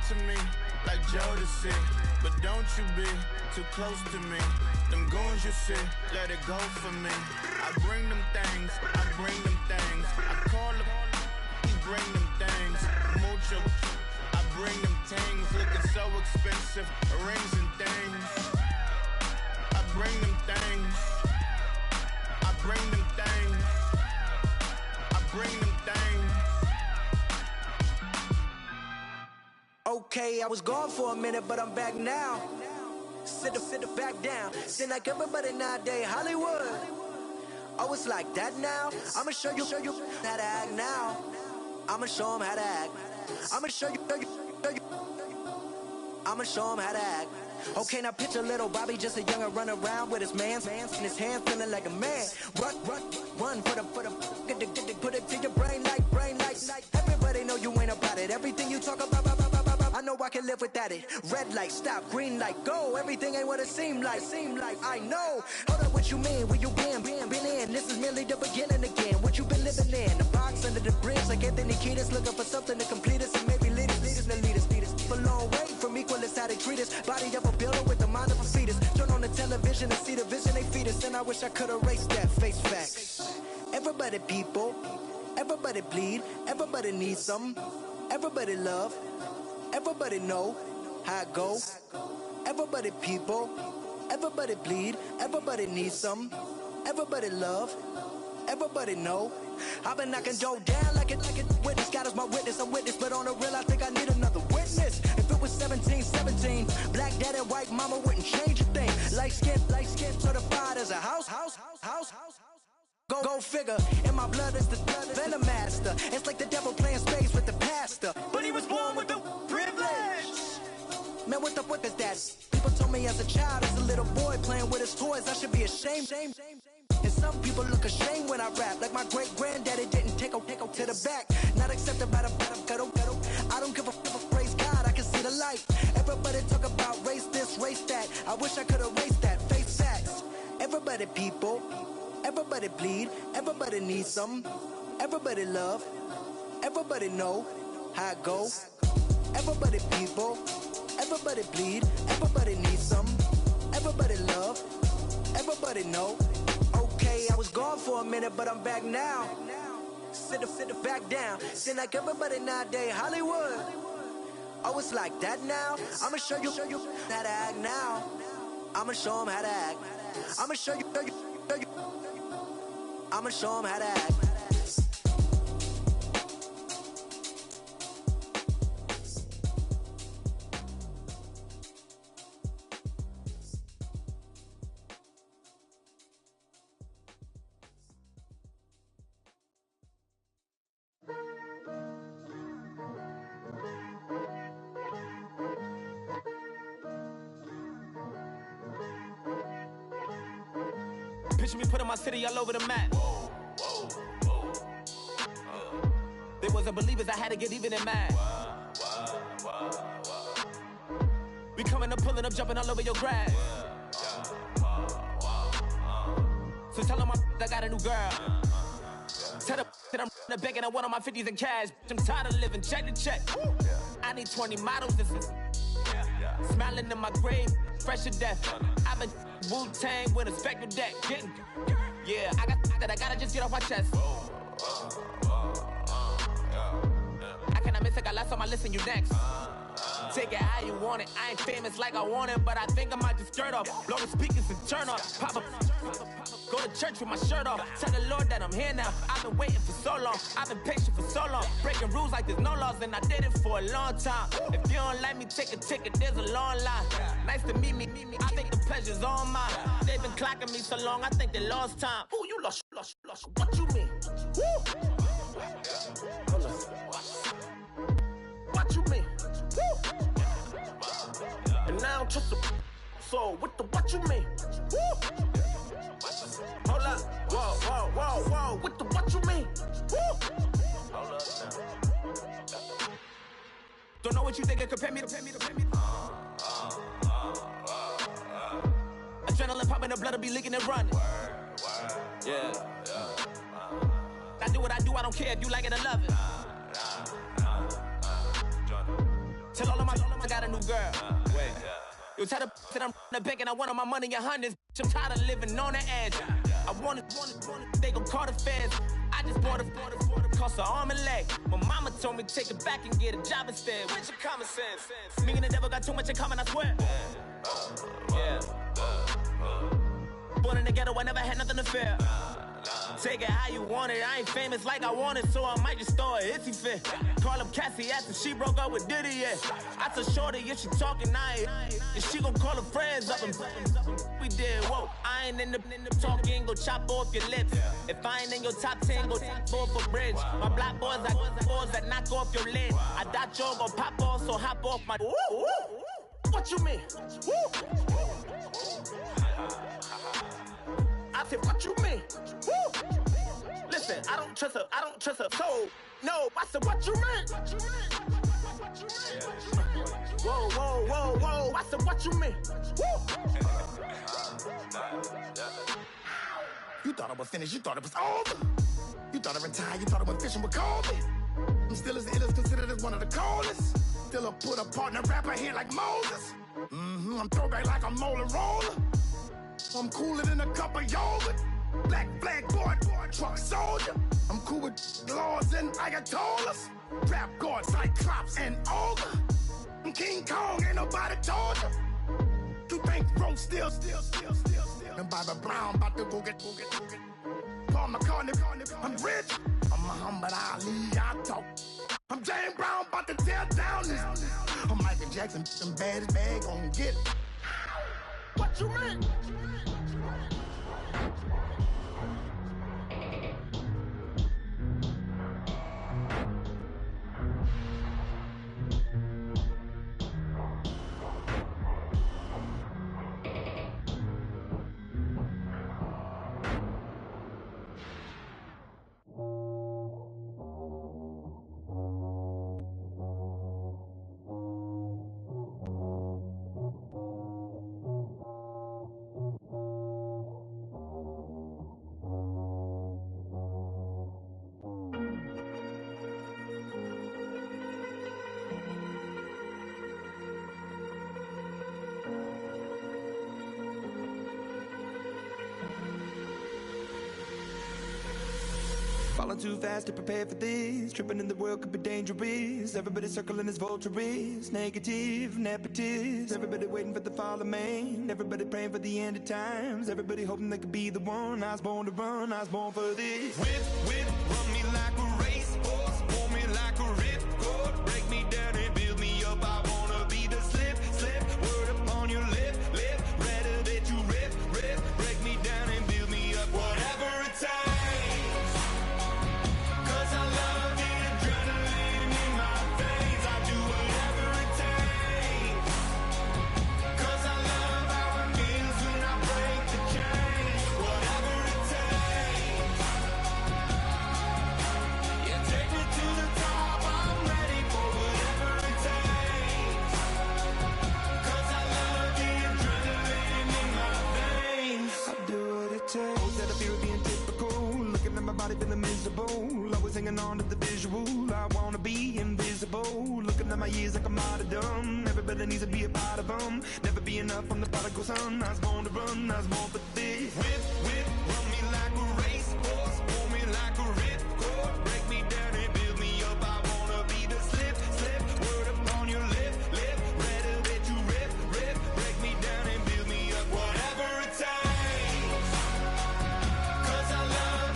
to me like Jodeci, but don't you be too close to me. Them goons you see, let it go for me. I bring them things, I bring them things. I call them, he bring them things. Mucho, I bring them things. Looking so expensive, rings and things. I bring them things. I bring them things. I bring them things. Okay, I was gone for a minute, but I'm back now. Sit the back down. Seem like everybody nowadays, Hollywood. Oh, it's like that now. I'ma show you how to act now. I'ma show them how to act. I'ma show you. I'ma show them how to act. Okay, now picture little Bobby, just a youngin' run around with his man's in his hand, feeling like a man. Run for the put it to your brain like. Everybody know you ain't about it. Everything you talk about, I know I can live without it. Red light, stop, green light, go. Everything ain't what it seem like. I know. Hold up, what you mean? Where you been in? This is merely the beginning again. What you been living in? The box under the bridge, like Anthony Kiedis, looking for something to complete us and maybe lead us. A long way from equal is how they treat us. Body of a builder with the mind of a fetus. Turn on the television and see the vision they feed us. And I wish I could erase that face facts. Everybody people, everybody bleed, everybody needs some, everybody love, everybody know how it go. Everybody people, everybody bleed, everybody needs some, everybody love, everybody know. I've been knocking dough down like it witness. God is my witness, I'm witness, but on the real I think I need another witness. If it was 17, black dad and white mama wouldn't change a thing. Light skin, certified as a house. Go figure, in my blood is the venom master. It's like the devil playing space with the pastor, but he was born with the privilege. Man, what is that? People told me as a child, as a little boy playing with his toys, I should be ashamed. And some people look ashamed when I rap, like my great granddaddy didn't take to the back. Not accepted by the ghetto. I don't give a praise God, I can see the light. Everybody talk about race this, race that. I wish I could erase that, face facts. Everybody people, everybody bleed, everybody needs some, everybody love, everybody know how it go. Everybody people, everybody bleed, everybody needs some, everybody love, everybody know. Okay, I was gone for a minute, but I'm back now. Sit the back down. Seem like everybody nowadays, Hollywood. Oh, it's like that now. I'ma show you how to act now. I'ma show them how to act. I'ma show you. I'ma show them how to act. Picture me putting my city all over the map. They wasn't believers, I had to get even in mad. We coming up, pulling up, jumping all over your grass. So tell them I got a new girl. Tell them that I'm the bank and I want all my 50s in cash. I'm tired of living check to check. I need 20 models, this is smiling in my grave, fresh to death. I've been Wu-Tang with a spectral deck. Yeah, I gotta just get off my chest. I cannot miss it, got last on my list and you next. Take it how you want it. I ain't famous like I want it, but I think I might just skirt off. Blow the speakers and turn off. Pop up. Go to church with my shirt off. Tell the Lord that I'm here now. I've been waiting for so long. I've been patient for so long. Breaking rules like there's no laws, and I did it for a long time. If you don't like me, take a ticket. There's a long line. Nice to meet me. I think the pleasure's all mine. They've been clocking me so long, I think they lost time. Ooh, you lost. What you mean? Woo! Hold on. What you mean? Woo! And now I don't trust the so what you mean? Woo! Hold up, whoa, what you mean? Woo! Hold up now. Don't know what you think, compare me to. Adrenaline popping, the blood will be leaking and running. Yeah. I do what I do, I don't care if you like it or love it. Tell all of my I got a new girl. Wait. You tell the that I'm the bank and I want all my money in hundreds. I'm tired of living on the edge. I want it, they gon' call the feds. I just bought a cost an arm and leg. My mama told me take it back and get a job instead. Where's your common sense? Me and the devil got too much in common, I swear. Yeah. Born in the ghetto, I never had nothing to fear. Take it how you want it. I ain't famous like I want it, so I might just throw a hissy fit. Call up Cassie after she broke up with Diddy, yeah. I told Shorty if she talking, and she gon' call her friends up and we did, whoa. I ain't in the talking, go chop off your lips. If I ain't in your top 10, go top 4 for bridge. My black boys, I got boys that knock off your lid. I thought y'all gon' pop off, so hop off my. What you mean? I said, what you mean? Listen, I don't trust her, so no, I said, what you mean? Whoa, I said, what you mean? You thought I was finished, you thought it was over. You thought I retired, you thought I went fishing with Kobe. I'm still as ill as considered as one of the coldest. Still a put a partner rapper here like Moses. I'm throwback like a molar roller. I'm cooler than a cup of yogurt. Black flag boy, truck soldier. I'm cool with laws and Ayatollahs. Rap god, Cyclops and Ogre. I'm King Kong, ain't nobody told you. You think Rose still. And Bobby Brown about to go get. Paul McCartney, I'm rich. I'm Muhammad Ali, I talk. I'm James Brown, about to tear down this. I'm Michael Jackson, them bad gon' get. What you mean? Falling too fast to prepare for this. Tripping in the world could be dangerous. Everybody circling as vultures. Negative, nepotist. Everybody waiting for the fall of man. Everybody praying for the end of times. Everybody hoping they could be the one. I was born to run, I was born for this. Whip, run me like a racehorse. Pull me like a ripcord. Break me down and build me up. I wanna be the slip. Word upon your lip. Rather that you rip. Break me down and build me up. Whatever it takes. Feeling miserable, always hanging on to the visual. I wanna be invisible, looking at my years like I'm out of dumb. Everybody needs to be a part of them. Never be enough on the prodigal son. I was born to run, I was born for this. Whip, run me like a racehorse. Pull me like a ripcord. Break me down and build me up. I wanna be the slip. Word upon your lip. Rather that you rip. Break me down and build me up. Whatever it takes. 'Cause I love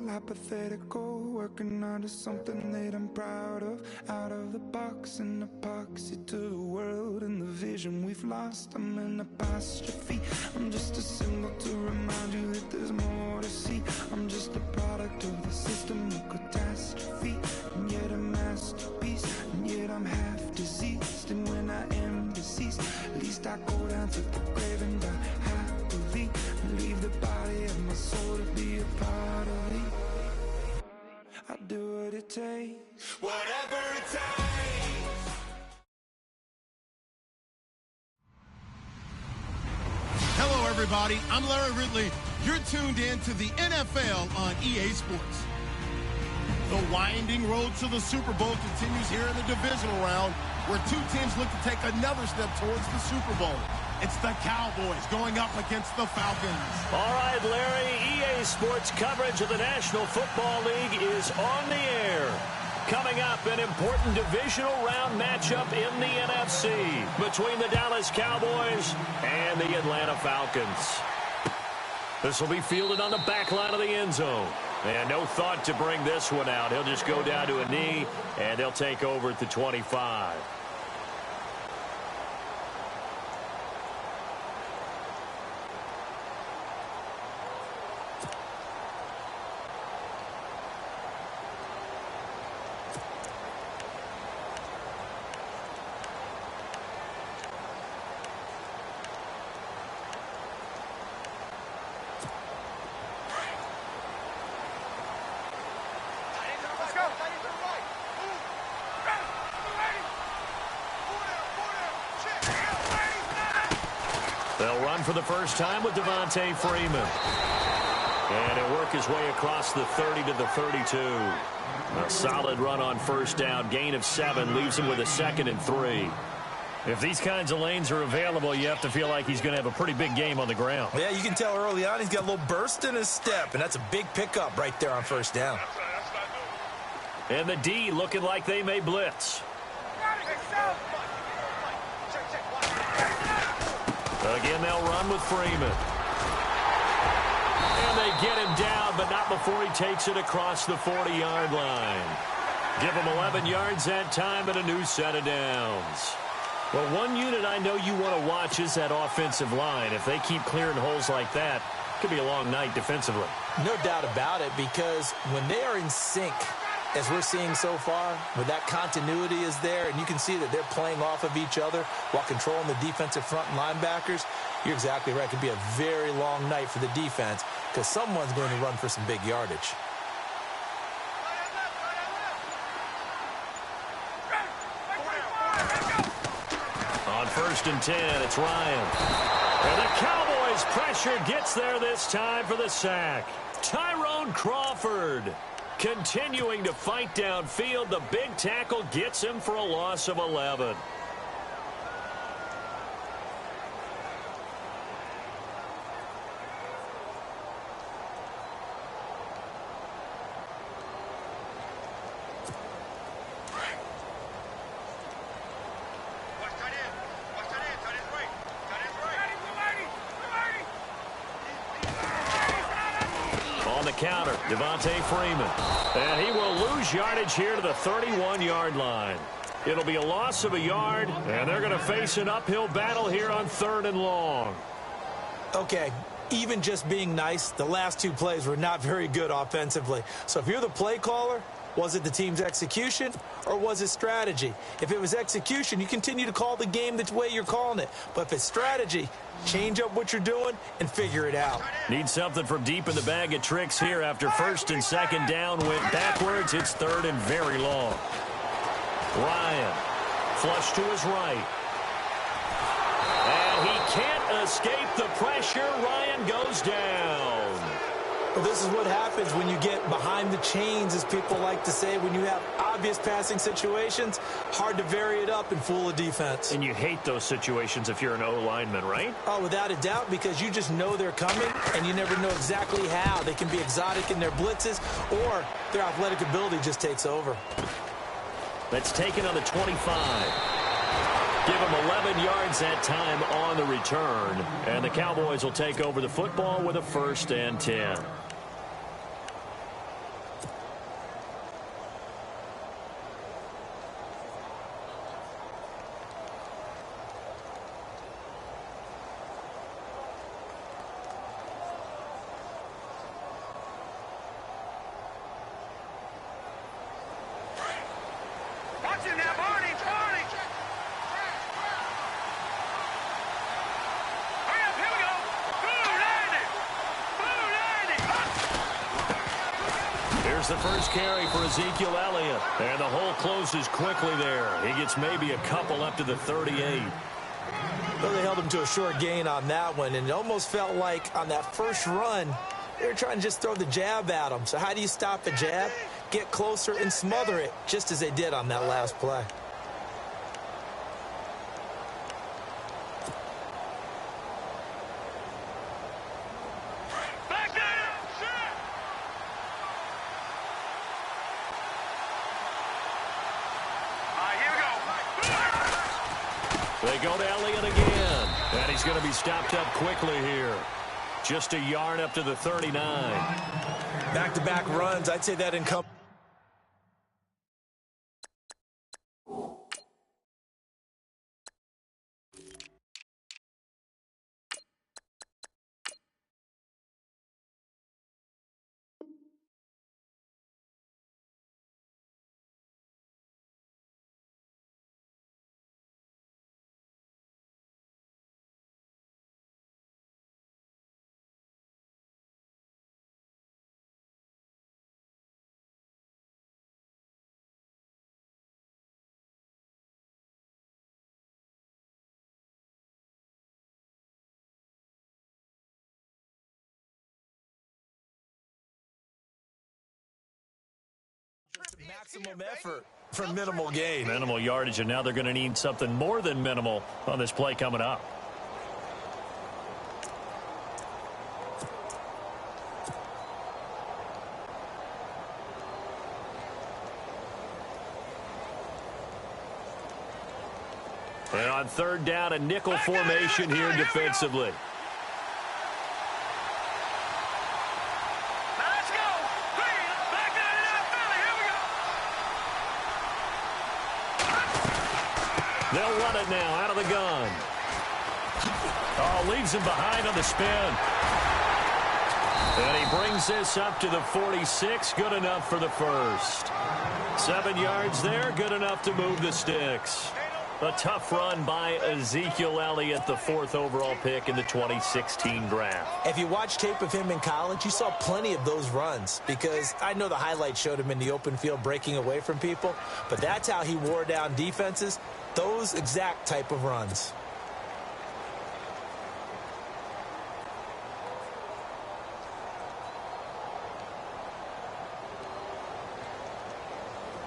hypothetical, working onto something that I'm proud of. Out of the box, an epoxy to the world and the vision we've lost. I'm an apostrophe. I'm just a symbol to remind you that there's more to see. I'm just a product of the system of catastrophe, and yet a masterpiece, and yet I'm half diseased. And when to the grave, and I happily leave the body of my soul to be a part of me. I do what it takes, whatever it takes. Hello, everybody. I'm Larry Ridley. You're tuned in to the NFL on EA Sports. The winding road to the Super Bowl continues here in the divisional round, where two teams look to take another step towards the Super Bowl. It's the Cowboys going up against the Falcons. All right, Larry, EA Sports coverage of the National Football League is on the air. Coming up, an important divisional round matchup in the NFC between the Dallas Cowboys and the Atlanta Falcons. This will be fielded on the back line of the end zone. And no thought to bring this one out. He'll just go down to a knee, and they'll take over at the 25. They'll run for the first time with Devontae Freeman. And he'll work his way across the 30 to the 32. A solid run on first down. Gain of 7 leaves him with a 2nd and 3. If these kinds of lanes are available, you have to feel like he's going to have a pretty big game on the ground. Yeah, you can tell early on he's got a little burst in his step, and that's a big pickup right there on first down. And the D looking like they may blitz. Again, they'll run with Freeman. And they get him down, but not before he takes it across the 40-yard line. Give him 11 yards that time and a new set of downs. Well, one unit I know you want to watch is that offensive line. If they keep clearing holes like that, it could be a long night defensively. No doubt about it, because when they are in sync, as we're seeing so far, where that continuity is there, and you can see that they're playing off of each other while controlling the defensive front linebackers, you're exactly right. It could be a very long night for the defense because someone's going to run for some big yardage. On 1st and 10, it's Ryan. And the Cowboys' pressure gets there this time for the sack. Tyrone Crawford continuing to fight downfield. The big tackle gets him for a loss of 11. Counter, Devontae Freeman. And he will lose yardage here to the 31-yard line. It'll be a loss of a yard, and they're going to face an uphill battle here on 3rd and long. Okay, even just being nice, the last 2 plays were not very good offensively. So if you're the play caller, was it the team's execution or was it strategy? If it was execution, you continue to call the game the way you're calling it. But if it's strategy, change up what you're doing and figure it out. Need something from deep in the bag of tricks here after 1st and 2nd down went backwards. It's 3rd and very long. Ryan, flush to his right. And he can't escape the pressure. Ryan goes down. Well, this is what happens when you get behind the chains, as people like to say. When you have obvious passing situations, hard to vary it up and fool a defense. And you hate those situations if you're an O-lineman, right? Oh, without a doubt, because you just know they're coming, and you never know exactly how. They can be exotic in their blitzes, or their athletic ability just takes over. That's taken on the 25. Give him 11 yards that time on the return. And the Cowboys will take over the football with a 1st and 10. the first carry for Ezekiel Elliott. And the hole closes quickly there. He gets maybe a couple up to the 38. Well, they held him to a short gain on that one, and it almost felt like on that first run, they were trying to just throw the jab at him. So how do you stop a jab? Get closer and smother it, just as they did on that last play. They go to Elliott again, and he's going to be stopped up quickly here. Just a yard up to the 39. Back-to-back runs, I'd say that encompasses. Maximum effort for minimal gain. Minimal yardage, and now they're going to need something more than minimal on this play coming up. And on third down, a nickel formation here defensively. They'll run it now out of the gun. Oh, leaves him behind on the spin. And he brings this up to the 46. Good enough for the first. 7 yards there. Good enough to move the sticks. A tough run by Ezekiel Elliott, the 4th overall pick in the 2016 draft. If you watch tape of him in college, you saw plenty of those runs, because I know the highlights showed him in the open field breaking away from people, but that's how he wore down defenses, those exact type of runs.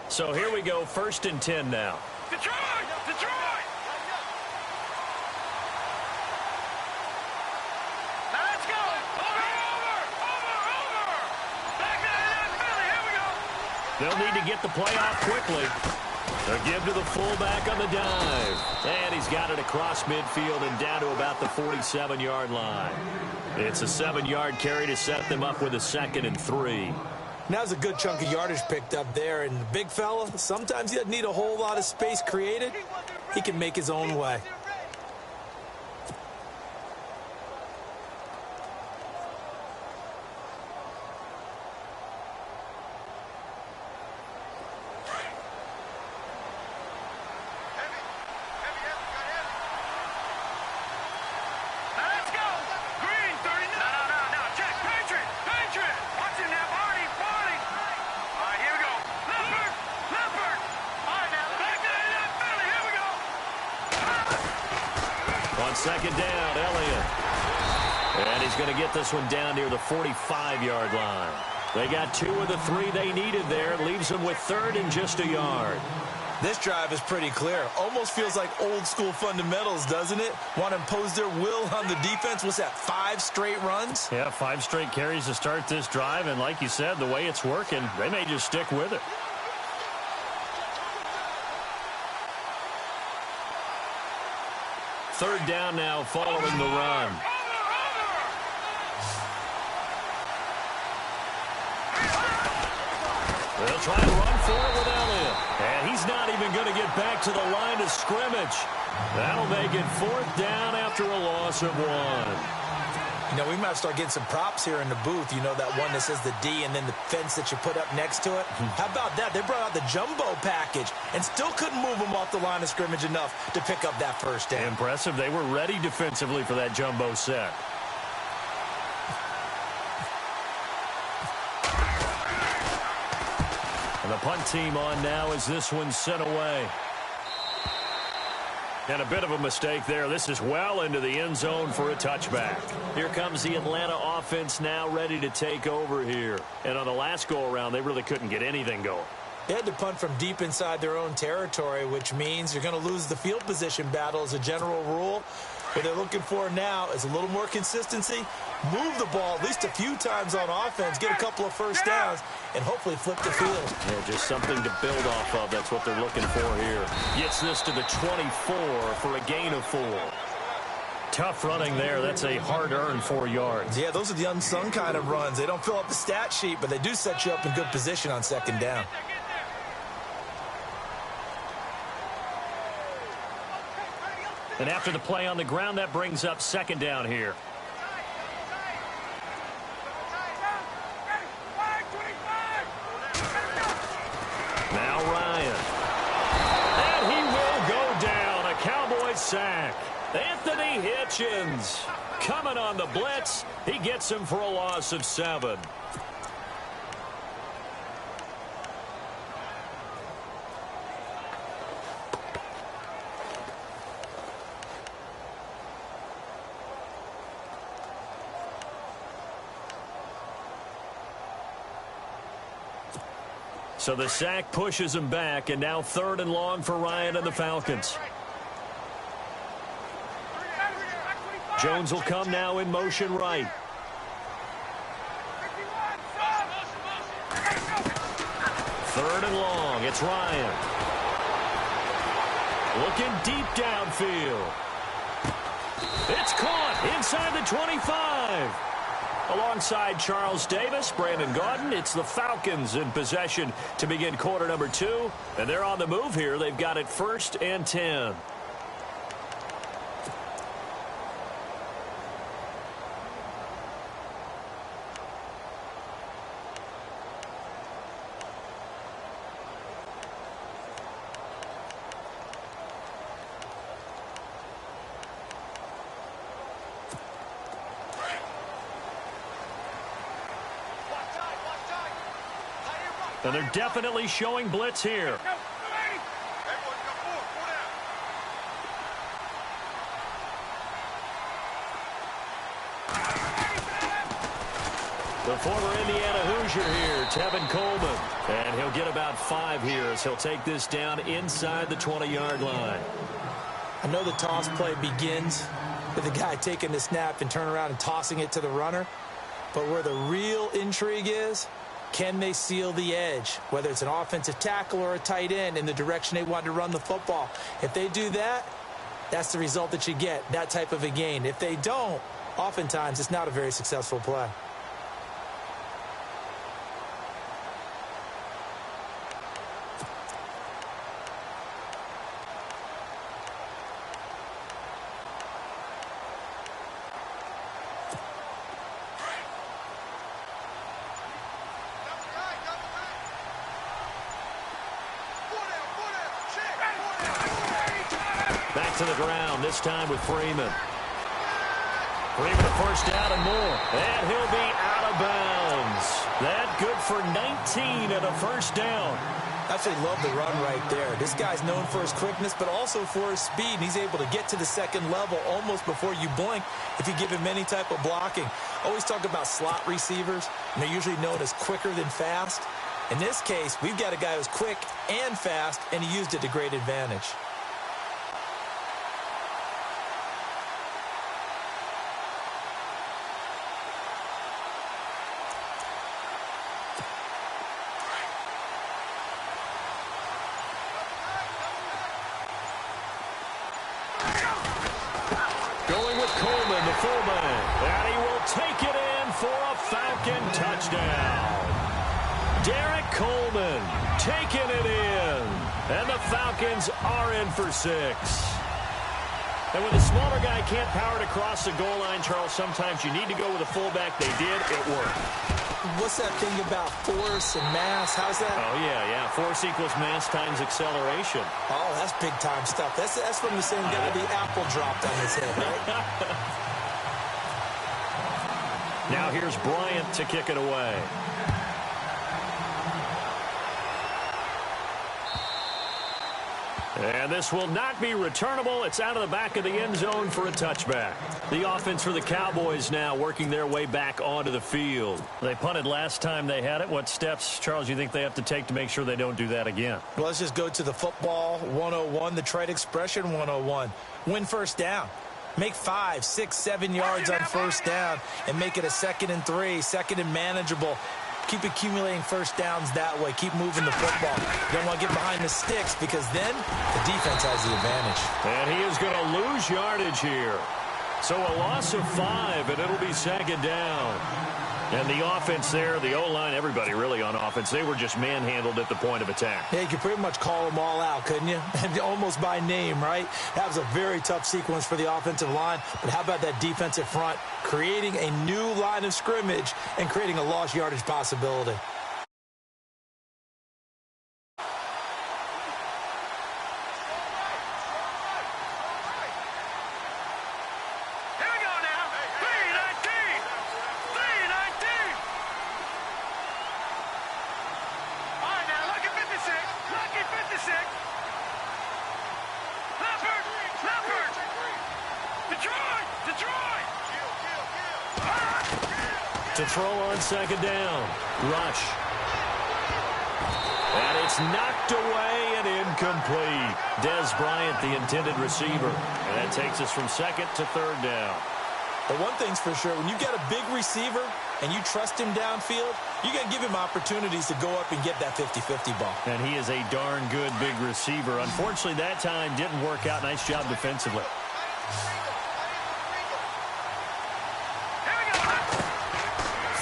So here we go, 1st and 10 now. Detroit! Detroit! Now let's go! Over! Back to Philly, here we go! They'll need to get the play off quickly. They'll give to the fullback on the dive. And he's got it across midfield and down to about the 47-yard line. It's a 7-yard carry to set them up with a 2nd and 3. Now's a good chunk of yardage picked up there, and the big fella, sometimes he doesn't need a whole lot of space created. He can make his own way. Second down, Elliott. And he's going to get this one down near the 45-yard line. They got 2 of the 3 they needed there. Leaves them with 3rd and just a yard. This drive is pretty clear. Almost feels like old school fundamentals, doesn't it? Want to impose their will on the defense. What's that, 5 straight runs? Yeah, 5 straight carries to start this drive. And like you said, the way it's working, they may just stick with it. Third down now following the run. They'll try and run for it with Elliott. And he's not even going to get back to the line of scrimmage. That'll make it 4th down after a loss of 1. You know, we might start getting some props here in the booth. You know, that one that says the D and then the fence that you put up next to it. How about that? They brought out the jumbo package and still couldn't move them off the line of scrimmage enough to pick up that first down. Impressive. They were ready defensively for that jumbo set. The punt team on now as this one's sent away. And a bit of a mistake there. This is well into the end zone for a touchback. Here comes the Atlanta offense now ready to take over here. And on the last go-around, they really couldn't get anything going. They had to punt from deep inside their own territory, which means you're going to lose the field position battle as a general rule. What they're looking for now is a little more consistency, move the ball at least a few times on offense, get a couple of first downs, and hopefully flip the field. Yeah, just something to build off of. That's what they're looking for here. Gets this to the 24 for a gain of 4. Tough running there. That's a hard-earned 4 yards. Yeah, those are the unsung kind of runs. They don't fill up the stat sheet, but they do set you up in good position on second down. And after the play on the ground, that brings up second down here. Now Ryan. And he will go down. A Cowboy sack. Anthony Hitchens coming on the blitz. He gets him for a loss of 7. So the sack pushes him back, and now 3rd and long for Ryan and the Falcons. Jones will come now in motion right. Third and long. It's Ryan. Looking deep downfield. It's caught inside the 25. Alongside Charles Davis, Brandon Gaudin, it's the Falcons in possession to begin quarter number 2. And they're on the move here. They've got it 1st and 10. And they're definitely showing blitz here. The former Indiana Hoosier here, Tevin Coleman. And he'll get about 5 here as he'll take this down inside the 20-yard line. I know the toss play begins with the guy taking the snap and turn around and tossing it to the runner. But where the real intrigue is, can they seal the edge, whether it's an offensive tackle or a tight end, in the direction they want to run the football? If they do that, that's the result that you get, that type of a gain. If they don't, oftentimes it's not a very successful play. To the ground, this time with Freeman. Freeman a first down and more. And he'll be out of bounds. That good for 19 and a first down. Absolutely love the run right there. This guy's known for his quickness, but also for his speed. He's able to get to the second level almost before you blink if you give him any type of blocking. Always talk about slot receivers, and they're usually known as quicker than fast. In this case, we've got a guy who's quick and fast, and he used it to great advantage. And he will take it in for a Falcon touchdown. Derek Coleman taking it in. And the Falcons are in for 6. And when the smaller guy can't power it across the goal line, Charles, sometimes you need to go with a fullback. They did. It worked. What's that thing about force and mass? How's that? Oh, yeah. Force equals mass times acceleration. Oh, that's big-time stuff. That's from the same guy the apple dropped on his head, right? Now here's Bryant to kick it away. And this will not be returnable. It's out of the back of the end zone for a touchback. The offense for the Cowboys now working their way back onto the field. They punted last time they had it. What steps, Charles, you think they have to take to make sure they don't do that again? Well, let's just go to the football 101, the trade expression 101. Win first down. Make 5, 6, 7 yards on first down and make it a 2nd and 3, 2nd and manageable. Keep accumulating first downs that way. Keep moving the football. You don't want to get behind the sticks because then the defense has the advantage. And he is going to lose yardage here. So a loss of 5, and it'll be 2nd down. And the offense there, the O-line, everybody really on offense, they were just manhandled at the point of attack. Yeah, you could pretty much call them all out, couldn't you? Almost by name, right? That was a very tough sequence for the offensive line. But how about that defensive front creating a new line of scrimmage and creating a lost yardage possibility? To throw on 2nd down. Rush. And it's knocked away and incomplete. Dez Bryant, the intended receiver. And that takes us from 2nd to 3rd down. But one thing's for sure, when you got a big receiver and you trust him downfield, you got to give him opportunities to go up and get that 50-50 ball. And he is a darn good big receiver. Unfortunately, that time didn't work out. Nice job defensively.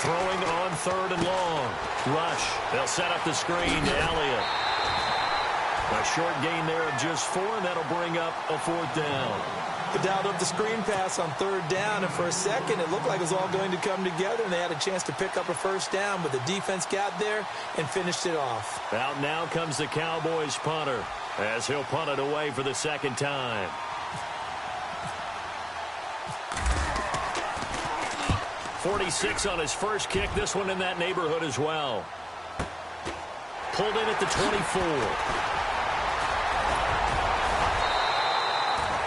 Throwing on 3rd and long. Rush. They'll set up the screen to Elliott. A short gain there of just 4, and that'll bring up a 4th down. But dialed up the screen pass on 3rd down, and for a second it looked like it was all going to come together, and they had a chance to pick up a first down, but the defense got there and finished it off. Out now comes the Cowboys punter as he'll punt it away for the 2nd time. .46 on his first kick. This one in that neighborhood as well. Pulled in at the 24.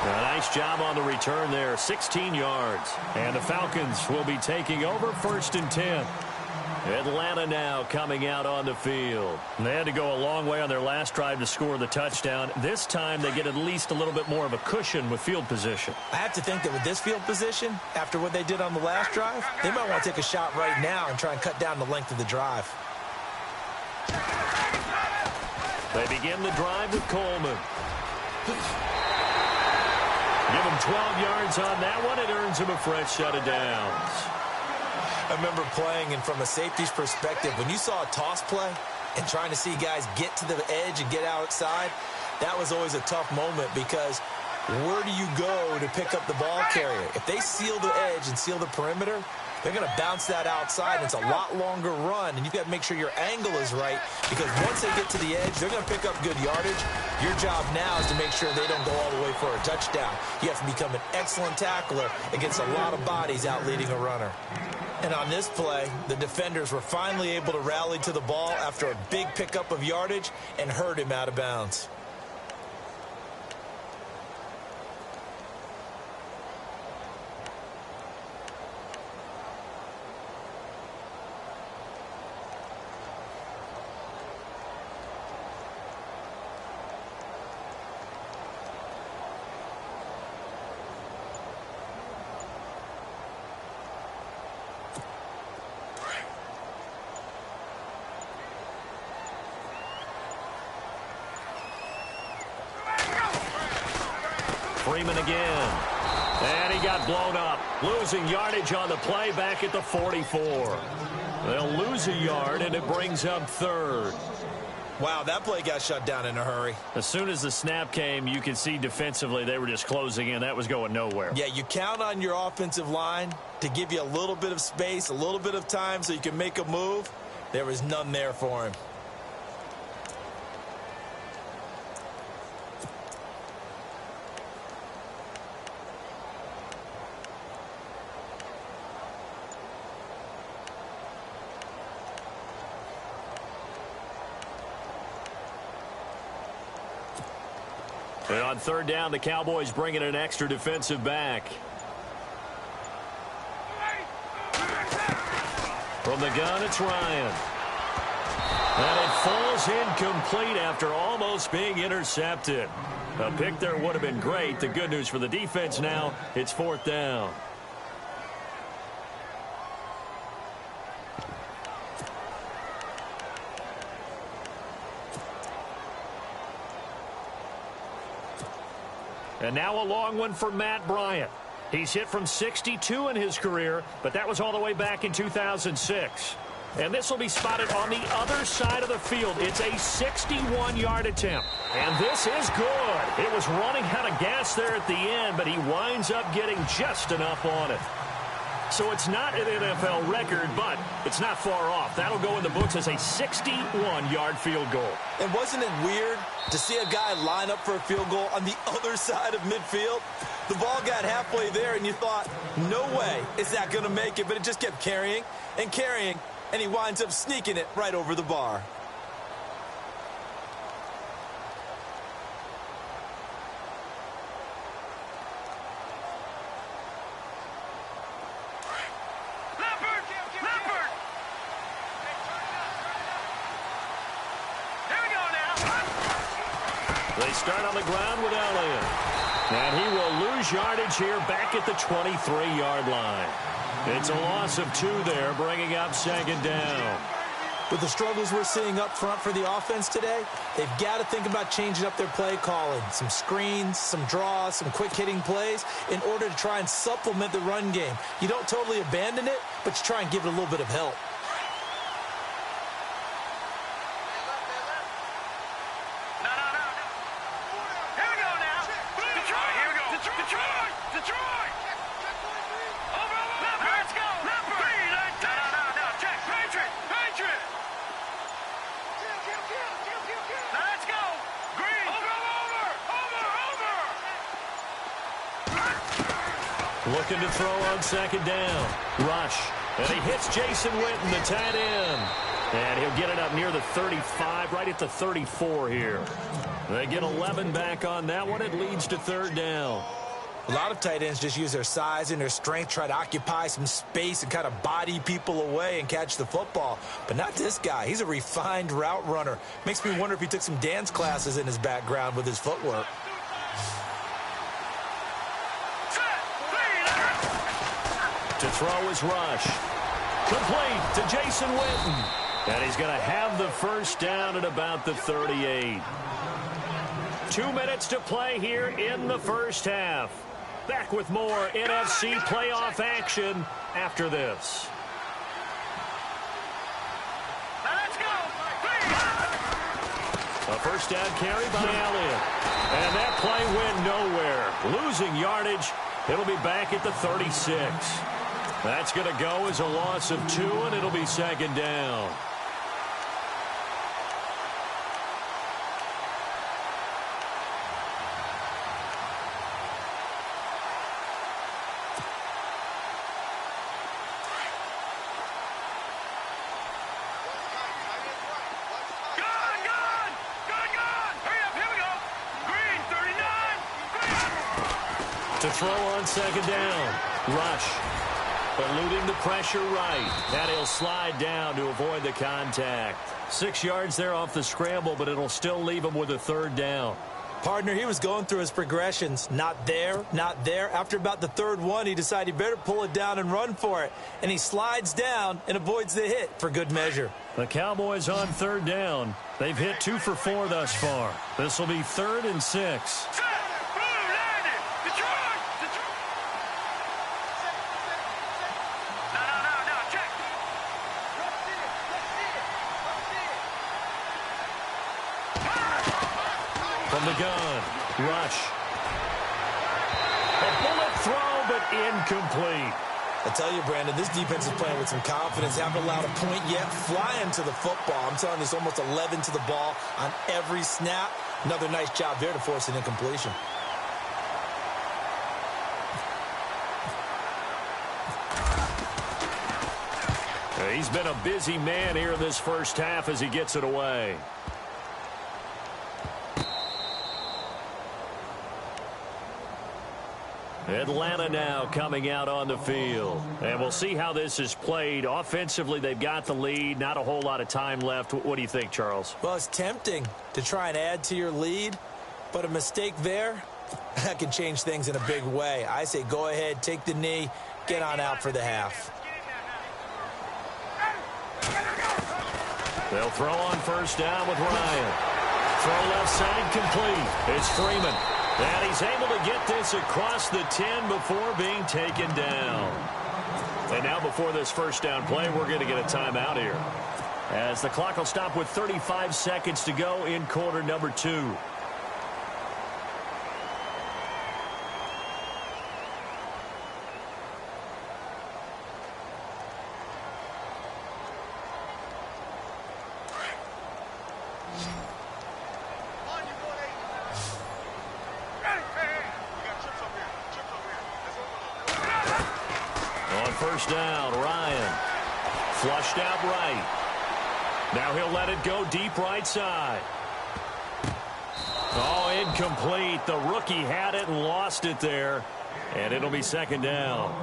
A nice job on the return there. 16 yards. And the Falcons will be taking over 1st and 10. Atlanta now coming out on the field. They had to go a long way on their last drive to score the touchdown. This time they get at least a little bit more of a cushion with field position. I have to think that with this field position, after what they did on the last drive, they might want to take a shot right now and try and cut down the length of the drive. They begin the drive with Coleman. Give him 12 yards on that one. It earns him a fresh set of downs. I remember playing, and from a safety's perspective, when you saw a toss play and trying to see guys get to the edge and get outside, that was always a tough moment because where do you go to pick up the ball carrier? If they seal the edge and seal the perimeter, they're going to bounce that outside. It's a lot longer run, and you've got to make sure your angle is right because once they get to the edge, they're going to pick up good yardage. Your job now is to make sure they don't go all the way for a touchdown. You have to become an excellent tackler against a lot of bodies out leading a runner. And on this play, the defenders were finally able to rally to the ball after a big pickup of yardage and hurt him out of bounds. Freeman again. And he got blown up. Losing yardage on the play back at the 44. They'll lose a yard, and it brings up 3rd. Wow, that play got shut down in a hurry. As soon as the snap came, you could see defensively they were just closing in. That was going nowhere. Yeah, you count on your offensive line to give you a little bit of space, a little bit of time so you can make a move. There was none there for him. And on third down, the Cowboys bring in an extra defensive back. From the gun, it's Ryan. And it falls incomplete after almost being intercepted. A pick there would have been great. The good news for the defense now, it's fourth down. And now a long one for Matt Bryant. He's hit from 62 in his career, but that was all the way back in 2006. And this will be spotted on the other side of the field. It's a 61-yard attempt. And this is good. It was running out of gas there at the end, but he winds up getting just enough on it. So it's not an NFL record, but it's not far off. That'll go in the books as a 61-yard field goal. And wasn't it weird to see a guy line up for a field goal on the other side of midfield? The ball got halfway there, and you thought, no way is that going to make it, but it just kept carrying and carrying, and he winds up sneaking it right over the bar. They start on the ground with Elliott. And he will lose yardage here back at the 23-yard line. It's a loss of 2 there, bringing up second down. With the struggles we're seeing up front for the offense today, they've got to think about changing up their play calling. Some screens, some draws, some quick-hitting plays in order to try and supplement the run game. You don't totally abandon it, but you try and give it a little bit of help. Looking to throw on second down. Rush. And he hits Jason Witten, the tight end. And he'll get it up near the 35, right at the 34 here. They get 11 back on that one. It leads to third down. A lot of tight ends just use their size and their strength, try to occupy some space and kind of body people away and catch the football. But not this guy. He's a refined route runner. Makes me wonder if he took some dance classes in his background with his footwork. To throw is Rush. Complete to Jason Witten. And he's going to have the first down at about the 38. 2 minutes to play here in the first half. Back with more NFC playoff action after this. Let's go. A first down carry by Elliott. And that play went nowhere. Losing yardage. It'll be back at the 36. That's going to go as a loss of 2, and it'll be second down. To throw on second down. Rush. Eluding the pressure right. And he'll slide down to avoid the contact. 6 yards there off the scramble, but it'll still leave him with a third down. Partner, he was going through his progressions. Not there, not there. After about the third one, he decided he better pull it down and run for it. And he slides down and avoids the hit for good measure. The Cowboys on third down. They've hit 2 for 4 thus far. This will be 3rd and 6. From the gun, Rush. A bullet throw, but incomplete. I tell you, Brandon, this defense is playing with some confidence. Haven't allowed a point yet. Flying to the football. I'm telling you, it's almost 11 to the ball on every snap. Another nice job there to force an incompletion. He's been a busy man here in this first half as he gets it away. Atlanta now coming out on the field. And we'll see how this is played. Offensively, they've got the lead. Not a whole lot of time left. What do you think, Charles? Well, it's tempting to try and add to your lead, but a mistake there, that can change things in a big way. I say go ahead, take the knee, get on out for the half. They'll throw on first down with Ryan. Throw left side complete. It's Freeman. And he's able to get this across the 10 before being taken down. And now before this first down play, we're going to get a timeout here, as the clock will stop with 35 seconds to go in quarter number 2. First down, Ryan. Flushed out right. Now he'll let it go deep right side. Oh, incomplete. The rookie had it and lost it there. And it'll be second down.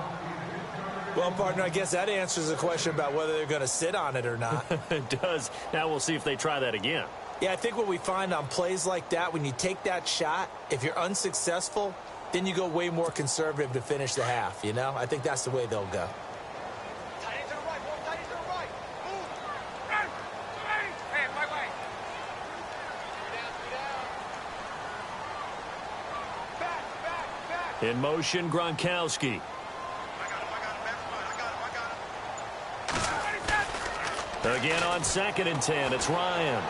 Well, partner, I guess that answers the question about whether they're going to sit on it or not. It does. Now we'll see if they try that again. Yeah, I think what we find on plays like that, when you take that shot, if you're unsuccessful, then you go way more conservative to finish the half, you know? I think that's the way they'll go. In motion, Gronkowski. Again on 2nd and 10, it's Ryan.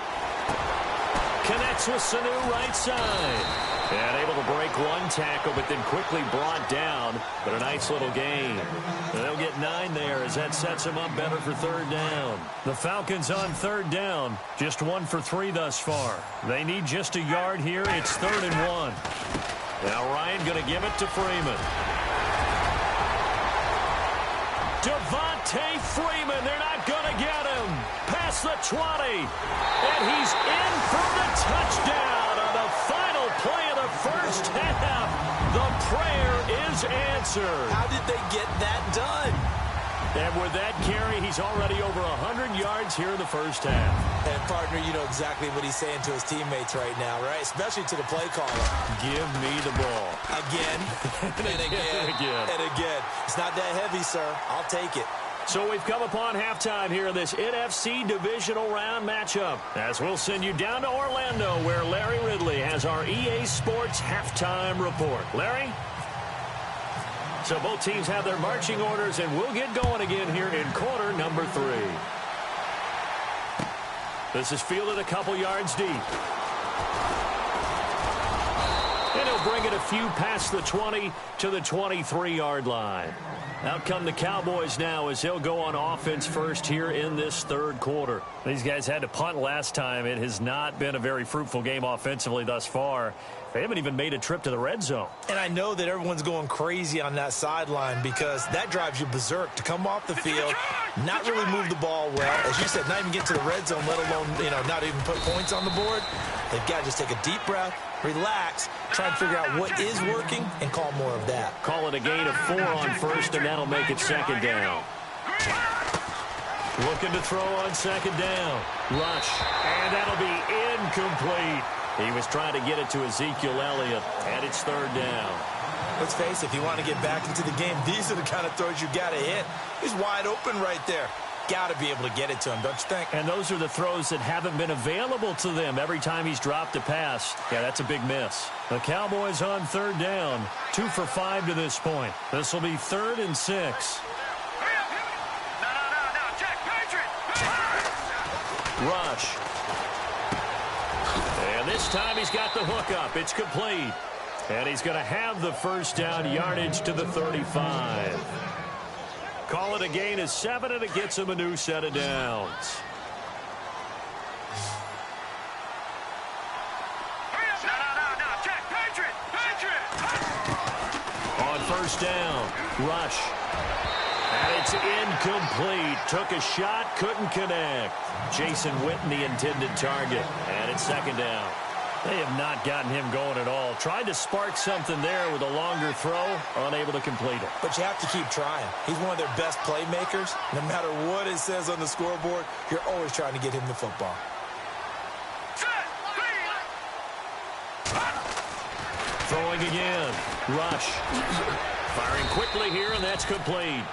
Connects with Sanu right side. And able to break one tackle, but then quickly brought down. But a nice little gain. And they'll get 9 there as that sets them up better for third down. The Falcons on third down. Just 1 for 3 thus far. They need just a yard here. It's 3rd and 1. Now Ryan going to give it to Freeman. Devontae Freeman, they're not going to get him. Past the 20. And he's in for the touchdown on the final play of the first half. The prayer is answered. How did they get that done? And with that carry, he's already over 100 yards here in the first half. And, partner, you know exactly what he's saying to his teammates right now, right? Especially to the play caller. Give me the ball. Again, and again, and again. It's not that heavy, sir. I'll take it. So we've come upon halftime here in this NFC divisional round matchup, as we'll send you down to Orlando, where Larry Ridley has our EA Sports halftime report. Larry? So both teams have their marching orders, and we'll get going again here in quarter number 3. This is fielded a couple yards deep. And he'll bring it a few past the 20 to the 23-yard line. Out come the Cowboys now as they'll go on offense first here in this third quarter. These guys had to punt last time. It has not been a very fruitful game offensively thus far. They haven't even made a trip to the red zone. And I know that everyone's going crazy on that sideline because that drives you berserk to come off the field, not really move the ball well. As you said, not even get to the red zone, let alone, not even put points on the board. They've got to just take a deep breath, relax, try and figure out what is working, and call more of that. Call it a gain of 4 on first, and that'll make it second down. Looking to throw on second down. Rush, and that'll be incomplete. He was trying to get it to Ezekiel Elliott, and it's third down. Let's face it, if you want to get back into the game, these are the kind of throws you got to hit. He's wide open right there. Got to be able to get it to him, don't you think? And those are the throws that haven't been available to them every time he's dropped a pass. Yeah, that's a big miss. The Cowboys on third down, 2 for 5 to this point. This will be 3rd and 6. Rush. And this time he's got the hook up. It's complete. And he's going to have the first down, yardage to the 35. Call it a gain of 7, and it gets him a new set of downs. On first down, Rush. And it's incomplete. Took a shot, couldn't connect. Jason Witten, the intended target. And it's second down. They have not gotten him going at all. Tried to spark something there with a longer throw, unable to complete it. But you have to keep trying. He's one of their best playmakers. No matter what it says on the scoreboard, you're always trying to get him the football. Throwing again. Rush. Firing quickly here, and that's complete.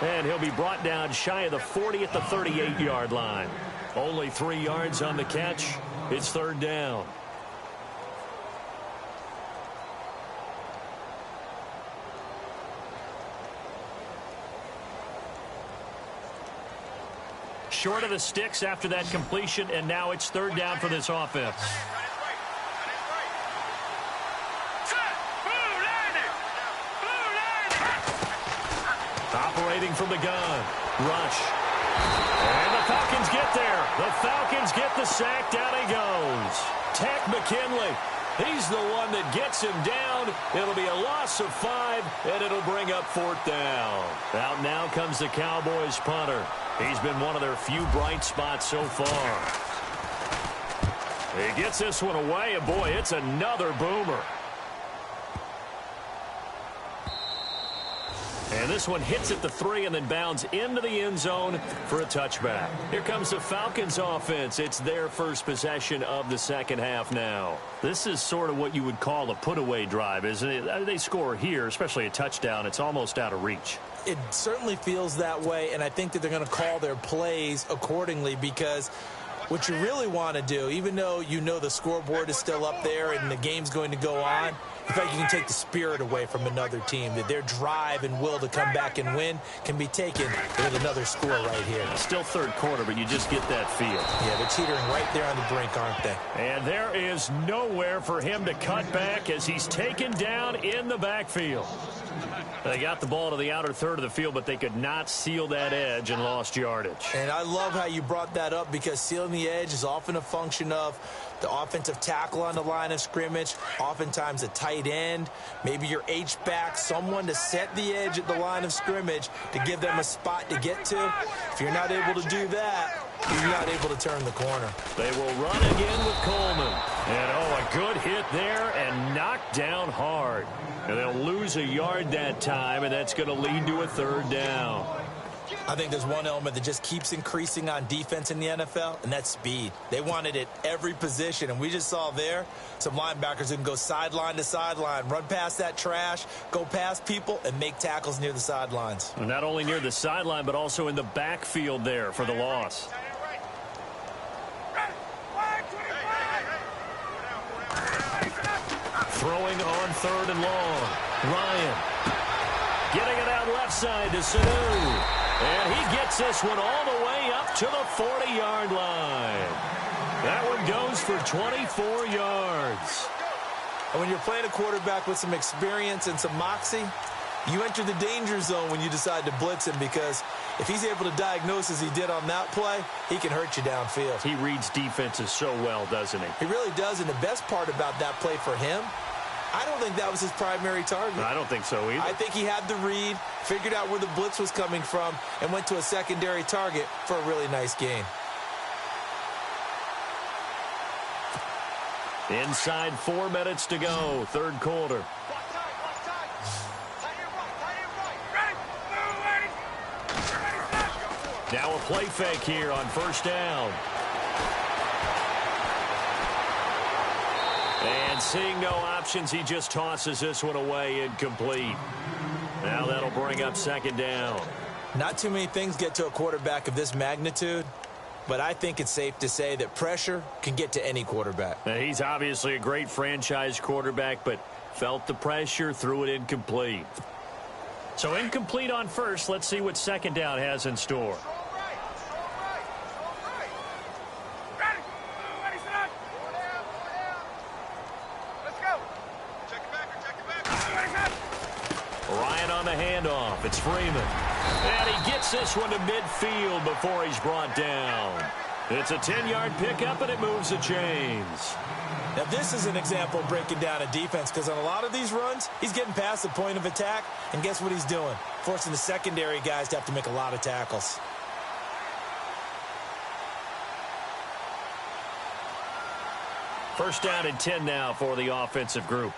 And he'll be brought down shy of the 40 at the 38-yard line. Only 3 yards on the catch. It's third down. Short of the sticks after that completion, and now it's third down for this offense. Operating from the gun. Rush. And the Falcons get there. The Falcons get the sack. Down he goes. Tech McKinley. He's the one that gets him down. It'll be a loss of 5, and it'll bring up fourth down. Out now comes the Cowboys punter. He's been one of their few bright spots so far. He gets this one away, and boy, it's another boomer. And this one hits at the 3 and then bounds into the end zone for a touchback. Here comes the Falcons offense. It's their first possession of the second half now. This is sort of what you would call a put-away drive, isn't it? They score here, especially a touchdown. It's almost out of reach. It certainly feels that way, and I think that they're going to call their plays accordingly, because what you really want to do, even though you know the scoreboard is still up there and the game's going to go on, in fact, you can take the spirit away from another team, that their drive and will to come back and win can be taken with another score right here. Still third quarter, but you just get that feel. Yeah, they're teetering right there on the brink, aren't they? And there is nowhere for him to cut back as he's taken down in the backfield. They got the ball to the outer third of the field, but they could not seal that edge and lost yardage. And I love how you brought that up, because sealing the edge is often a function of the offensive tackle on the line of scrimmage, oftentimes a tight end, maybe your H-back, someone to set the edge at the line of scrimmage to give them a spot to get to. If you're not able to do that, you're not able to turn the corner. They will run again with Coleman. And, oh, a good hit there and knocked down hard. And they'll lose a yard that time, and that's going to lead to a third down. I think there's one element that just keeps increasing on defense in the NFL, and that's speed. They want it at every position, and we just saw there some linebackers who can go sideline to sideline, run past that trash, go past people, and make tackles near the sidelines. And not only near the sideline, but also in the backfield there for the loss. Throwing on third and long. Ryan getting it out left side to Sanu. And he gets this one all the way up to the 40-yard line. That one goes for 24 yards. And when you're playing a quarterback with some experience and some moxie, you enter the danger zone when you decide to blitz him, because if he's able to diagnose as he did on that play, he can hurt you downfield. He reads defenses so well, doesn't he? He really does, and the best part about that play for him, I don't think that was his primary target. I don't think so either. I think he had the read, figured out where the blitz was coming from, and went to a secondary target for a really nice gain. Inside 4 minutes to go, third quarter. Now a play fake here on first down. And seeing no options, he just tosses this one away, incomplete. Now that'll bring up second down. Not too many things get to a quarterback of this magnitude, but I think it's safe to say that pressure can get to any quarterback. Now, he's obviously a great franchise quarterback, but felt the pressure, threw it incomplete. So incomplete on first. Let's see what second down has in store. Ryan on the handoff. It's Freeman. And he gets this one to midfield before he's brought down. It's a 10-yard pickup, and it moves the chains. Now, this is an example of breaking down a defense, because on a lot of these runs, he's getting past the point of attack, and guess what he's doing? Forcing the secondary guys to have to make a lot of tackles. First down and 10 now for the offensive group.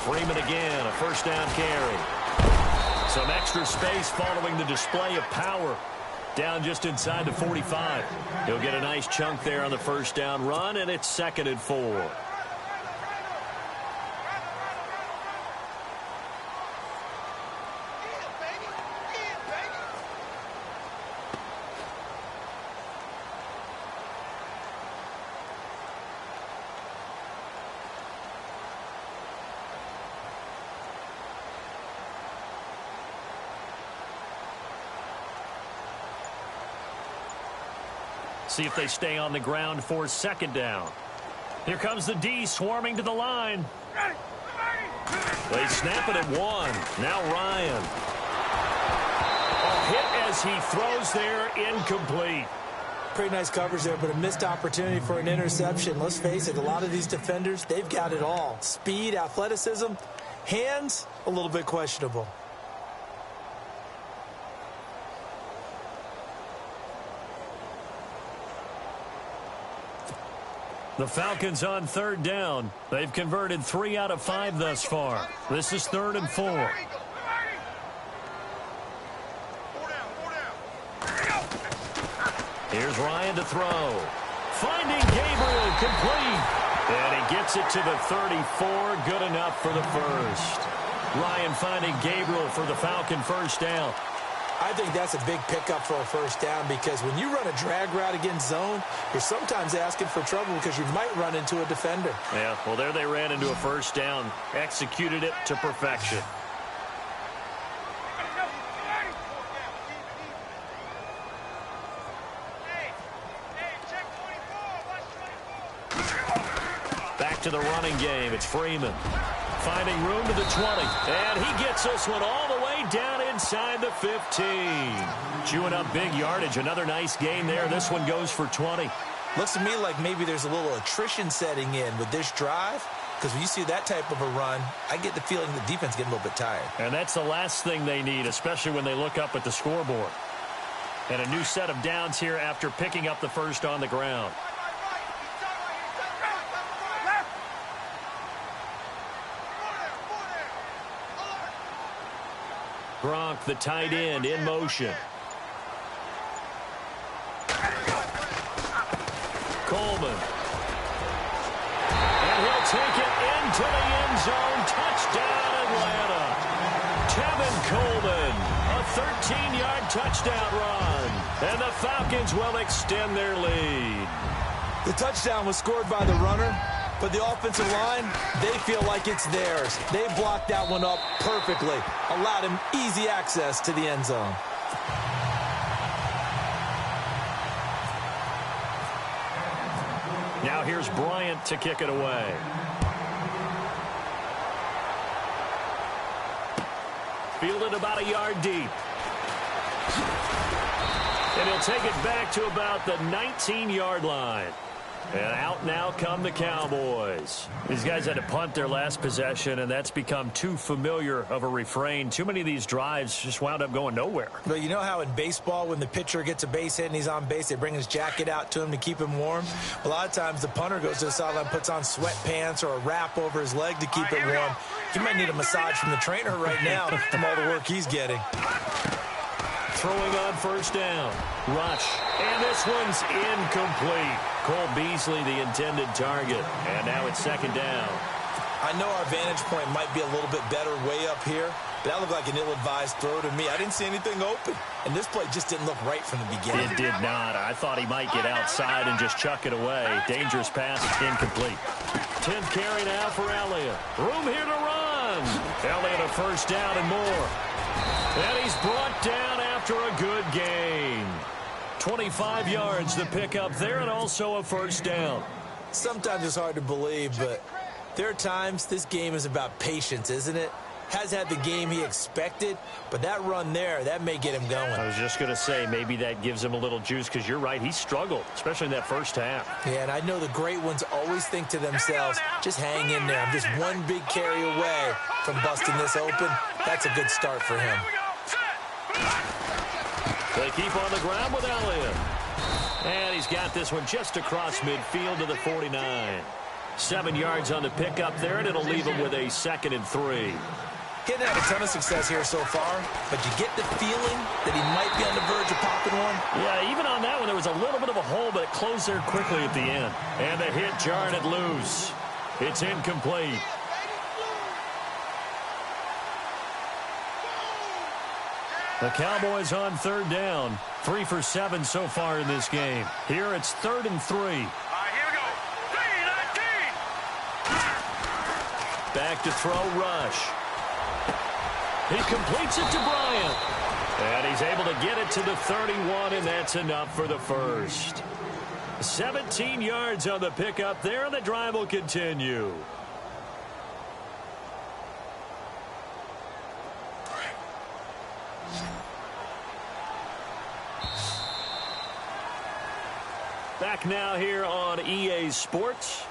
Freeman again, a first down carry. Some extra space following the display of power. Down just inside the 45. He'll get a nice chunk there on the first down run, and it's 2nd and 4. See if they stay on the ground for 2nd down. Here comes the D swarming to the line. They snap it at 1. Now Ryan. A hit as he throws there, incomplete. Pretty nice coverage there, but a missed opportunity for an interception. Let's face it, a lot of these defenders, they've got it all. Speed, athleticism, hands, a little bit questionable. The Falcons on 3rd down. They've converted 3 out of 5 thus far. This is 3rd and 4. Here's Ryan to throw. Finding Gabriel, complete. And he gets it to the 34. Good enough for the first. Ryan finding Gabriel for the Falcon first down. I think that's a big pickup for a first down because when you run a drag route against zone, you're sometimes asking for trouble because you might run into a defender. Yeah, well, there they ran into a first down. Executed it to perfection. Back to the running game. It's Freeman. Finding room to the 20. And he gets this one all the way down inside the 15. Chewing up big yardage. Another nice gain there. This one goes for 20. Looks to me like maybe there's a little attrition setting in with this drive. Because when you see that type of a run, I get the feeling the defense getting a little bit tired. And that's the last thing they need, especially when they look up at the scoreboard. And a new set of downs here after picking up the first on the ground. Gronk, the tight end, in motion. Coleman. And he'll take it into the end zone. Touchdown, Atlanta. Tevin Coleman, a 13-yard touchdown run. And the Falcons will extend their lead. The touchdown was scored by the runner. But the offensive line, they feel like it's theirs. They blocked that one up perfectly. Allowed him easy access to the end zone. Now here's Bryant to kick it away. Fielded about a yard deep. And he'll take it back to about the 19-yard line. And out now come the Cowboys. These guys had to punt their last possession, and that's become too familiar of a refrain. Too many of these drives just wound up going nowhere. But you know how in baseball, when the pitcher gets a base hit and he's on base, they bring his jacket out to him to keep him warm? A lot of times the punter goes to the sideline, puts on sweatpants or a wrap over his leg to keep it warm. He might need a massage from the trainer right now from all the work he's getting. Throwing on first down. Rush. And this one's incomplete. Cole Beasley, the intended target. And now it's 2nd down. I know our vantage point might be a little bit better way up here, but that looked like an ill-advised throw to me. I didn't see anything open. And this play just didn't look right from the beginning. It did not. I thought he might get outside and just chuck it away. Dangerous pass, incomplete. 10th carry now for Elliott. Room here to run. Elliott a first down and more. And he's brought down after a good gain. 25 yards the pickup there, and also a first down. Sometimes it's hard to believe, but there are times this game is about patience, isn't it? has had the game he expected, but that run there, that may get him going. I was just going to say, maybe that gives him a little juice, because you're right, he struggled, especially in that first half. Yeah, and I know the great ones always think to themselves, just hang in there. I'm just one big carry away from busting this open. That's a good start for him. They keep on the ground with Elliott. And he's got this one just across midfield to the 49. 7 yards on the pickup there, and it'll leave him with a 2nd and 3. He hasn't had a ton of success here so far, but you get the feeling that he might be on the verge of popping one. Yeah, even on that one, there was a little bit of a hole, but it closed there quickly at the end. And the hit jarred it loose. It's incomplete. The Cowboys on 3rd down. 3 for 7 so far in this game. Here it's 3rd and 3. All right, here we go. 3-19. Back to throw, Rush. He completes it to Bryant. And he's able to get it to the 31, and that's enough for the first. 17 yards on the pickup there, and the drive will continue. Back now here on EA Sports.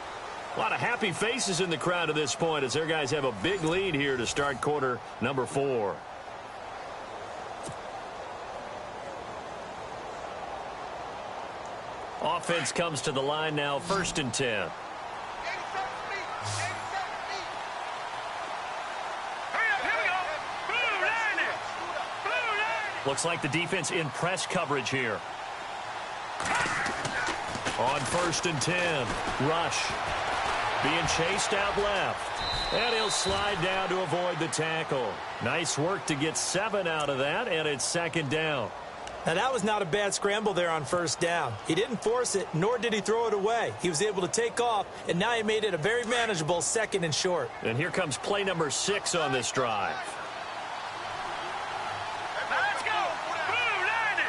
A lot of happy faces in the crowd at this point as their guys have a big lead here to start quarter number 4. Offense comes to the line now, 1st and 10. Looks like the defense in press coverage here. On 1st and 10, Rush being chased out left. And he'll slide down to avoid the tackle. Nice work to get 7 out of that, and it's 2nd down. Now, that was not a bad scramble there on 1st down. He didn't force it, nor did he throw it away. He was able to take off, and now he made it a very manageable 2nd and short. And here comes play number 6 on this drive. Let's go. Blue 90.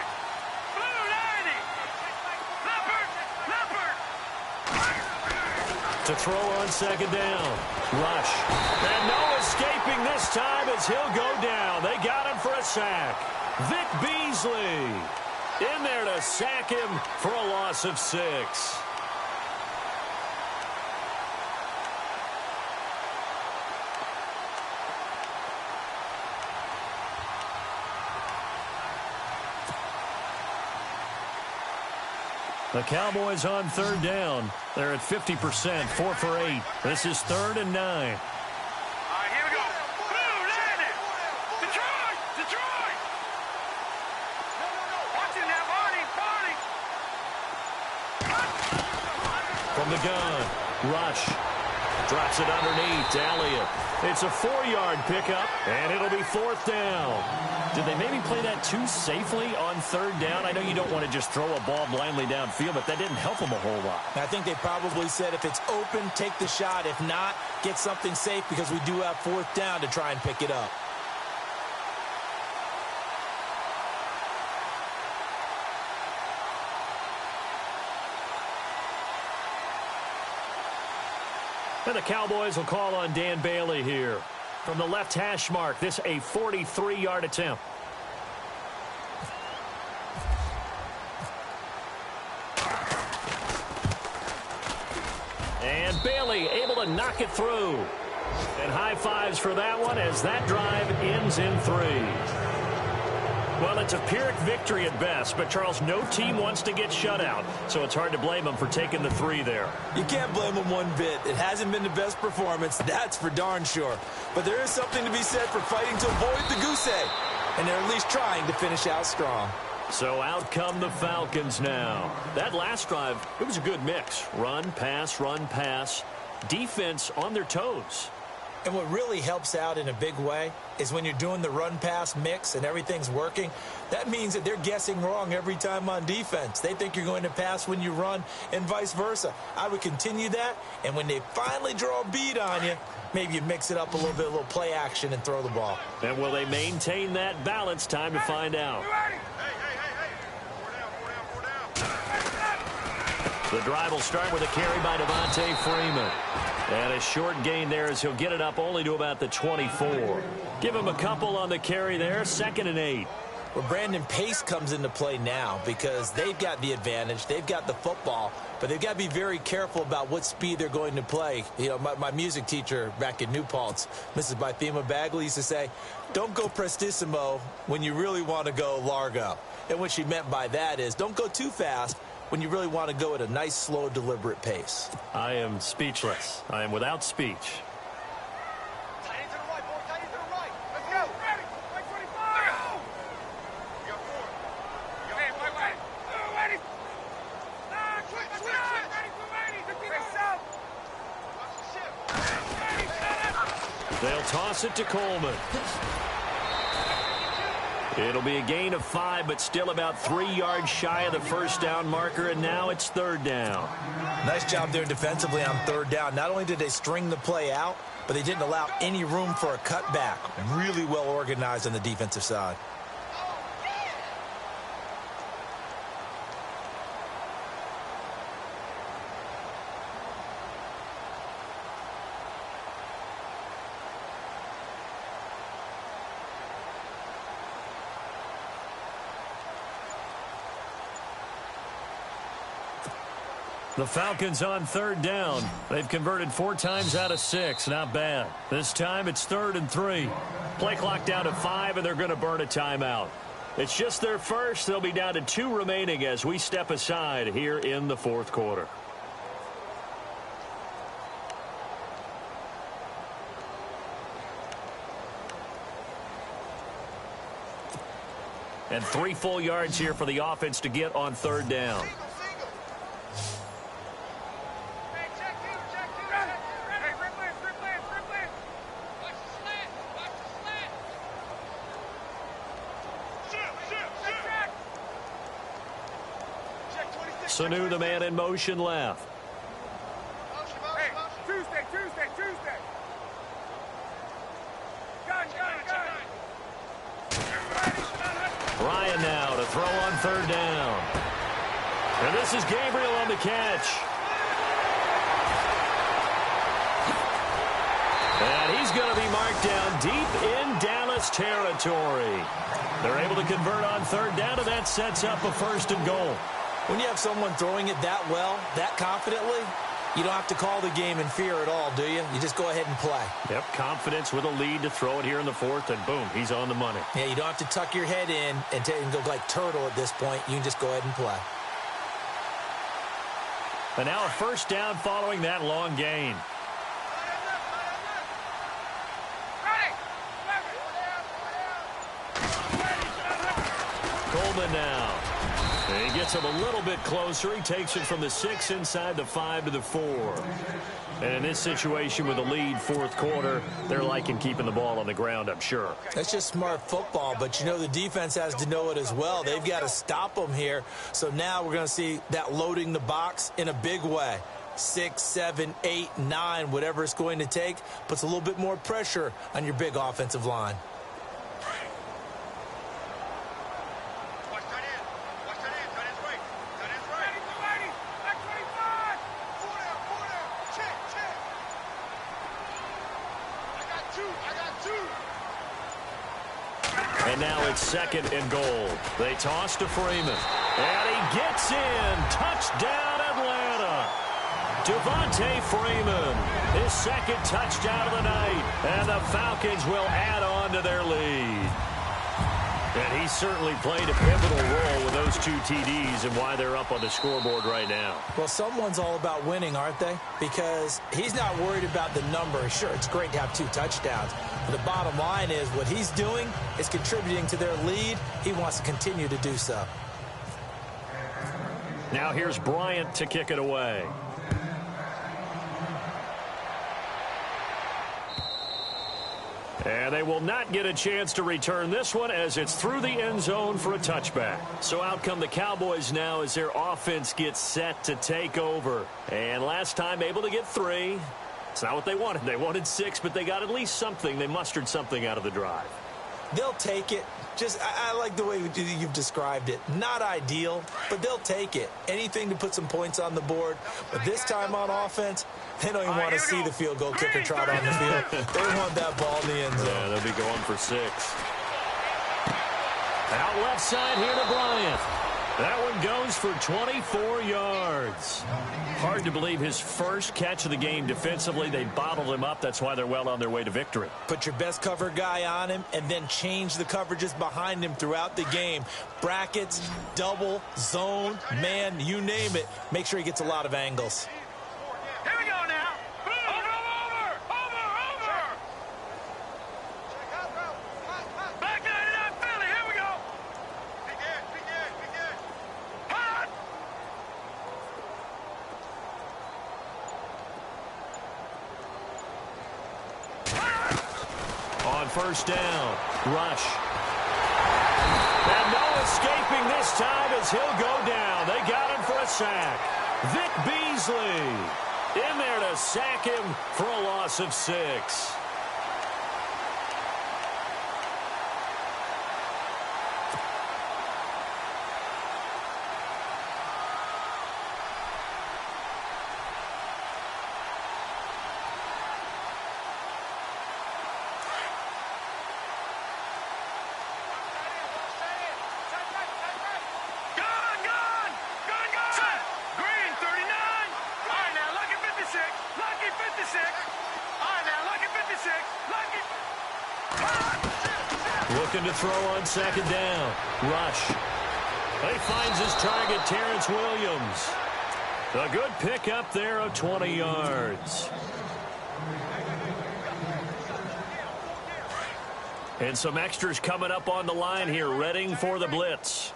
Blue 90. Leopard. To throw on 2nd down. Rush. And no escaping this time as he'll go down. They got him for a sack. Vic Beasley in there to sack him for a loss of 6. The Cowboys on 3rd down. They're at 50%, 4 for 8. This is 3rd and 9. All right, here we go. Blue 90. Detroit. Detroit. Watch it now, Barney. From the gun, Rush drops it underneath to Elliott. It's a 4-yard pickup, and it'll be 4th down. Did they maybe play that too safely on 3rd down? I know you don't want to just throw a ball blindly downfield, but that didn't help them a whole lot. I think they probably said if it's open, take the shot. If not, get something safe because we do have 4th down to try and pick it up. And the Cowboys will call on Dan Bailey here. From the left hash mark, this a 43-yard attempt. And Bailey able to knock it through. And high fives for that one as that drive ends in 3. Well, it's a Pyrrhic victory at best, but, Charles, no team wants to get shut out, so it's hard to blame them for taking the 3 there. You can't blame them one bit. It hasn't been the best performance, that's for darn sure. But there is something to be said for fighting to avoid the goose egg, and they're at least trying to finish out strong. So out come the Falcons now. That last drive, it was a good mix. Run, pass, defense on their toes. And what really helps out in a big way is when you're doing the run-pass mix and everything's working, that means that they're guessing wrong every time on defense. They think you're going to pass when you run and vice versa. I would continue that, and when they finally draw a bead on you, maybe you mix it up a little bit, a little play action, and throw the ball. And will they maintain that balance? Time to find out. The drive will start with a carry by Devontae Freeman. And a short gain there as he'll get it up only to about the 24. Give him a couple on the carry there, 2nd and 8. Well, Brandon, pace comes into play now because they've got the advantage. They've got the football, but they've got to be very careful about what speed they're going to play. You know, my music teacher back in New Paltz, Mrs. Bythema Bagley, used to say, don't go prestissimo when you really want to go largo. And what she meant by that is don't go too fast when you really want to go at a nice, slow, deliberate pace. I am speechless. I am without speech. They'll toss it to Coleman. It'll be a gain of 5, but still about 3 yards shy of the first down marker, and now it's 3rd down. Nice job there defensively on 3rd down. Not only did they string the play out, but they didn't allow any room for a cutback. Really well organized on the defensive side. The Falcons on 3rd down. They've converted 4 times out of 6. Not bad. This time it's 3rd and 3. Play clock down to 5, and they're going to burn a timeout. It's just their first. They'll be down to 2 remaining as we step aside here in the 4th quarter. And 3 full yards here for the offense to get on 3rd down. Sanu, the man in motion left. Hey, Tuesday. Ryan now to throw on 3rd down. And this is Gabriel on the catch. And he's going to be marked down deep in Dallas territory. They're able to convert on 3rd down, and that sets up a 1st and goal. When you have someone throwing it that well, that confidently, you don't have to call the game in fear at all, do you? You just go ahead and play. Yep, confidence with a lead to throw it here in the 4th, and boom, he's on the money. Yeah, you don't have to tuck your head in and go like turtle at this point. You can just go ahead and play. And now a 1st down following that long gain. Coleman now. And he gets him a little bit closer. He takes it from the 6 inside the 5 to the 4. And in this situation with a lead 4th quarter, they're liking keeping the ball on the ground, I'm sure. That's just smart football, but you know the defense has to know it as well. They've got to stop them here. So now we're going to see that loading the box in a big way. 6, 7, 8, 9, whatever it's going to take, puts a little bit more pressure on your big offensive line. And now it's 2nd and goal. They toss to Freeman. And he gets in. Touchdown, Atlanta. Devontae Freeman, his 2nd touchdown of the night. And the Falcons will add on to their lead. And he certainly played a pivotal role with those 2 TDs and why they're up on the scoreboard right now. Well, someone's all about winning, aren't they? Because he's not worried about the number. Sure, it's great to have 2 touchdowns. But the bottom line is what he's doing is contributing to their lead. He wants to continue to do so. Now here's Bryant to kick it away. And they will not get a chance to return this one as it's through the end zone for a touchback. So out come the Cowboys now as their offense gets set to take over. And last time able to get 3. It's not what they wanted. They wanted 6, but they got at least something. They mustered something out of the drive. They'll take it. I like the way you've described it. Not ideal, but they'll take it. Anything to put some points on the board. But this time on offense, they don't even want to see the field goal kicker trot on the field. They want that ball in the end zone. Yeah, they'll be going for 6. Out left side here to Bryant. That one goes for 24 yards. Hard to believe his first catch of the game defensively. They bottled him up. That's why they're well on their way to victory. Put your best cover guy on him and then change the coverages behind him throughout the game. Brackets, double, zone, man, you name it. Make sure he gets a lot of angles. Here we go now. Over. Back 99 Philly. Here we go. Hot. On first down, Rush. And no escaping this time as he'll go down. They got him for a sack. Vic Beasley in there to sack him for a loss of 6. Looking to throw on second down. Rush. He finds his target, Terrence Williams. A good pickup there of 20 yards. And some extras coming up on the line here, readying for the blitz.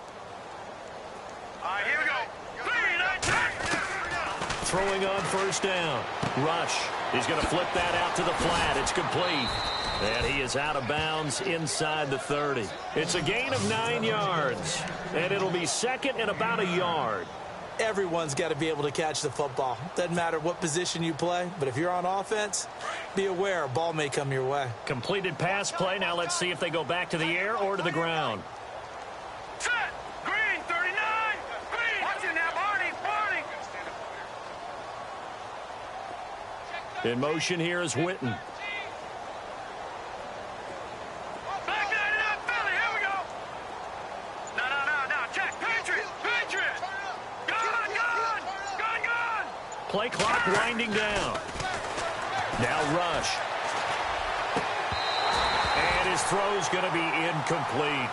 All right, here we go. 3, 9, 10. Throwing on first down. Rush. He's going to flip that out to the flat. It's complete. And he is out of bounds inside the 30. It's a gain of 9 yards. And it'll be second and about a yard. Everyone's got to be able to catch the football. Doesn't matter what position you play, but if you're on offense, be aware a ball may come your way. Completed pass play. Now let's see if they go back to the air or to the ground. Set. Green, 39. Green. Watch it now, Barney. In motion here is Witten. Play clock winding down. Now Rush. And his throw's going to be incomplete.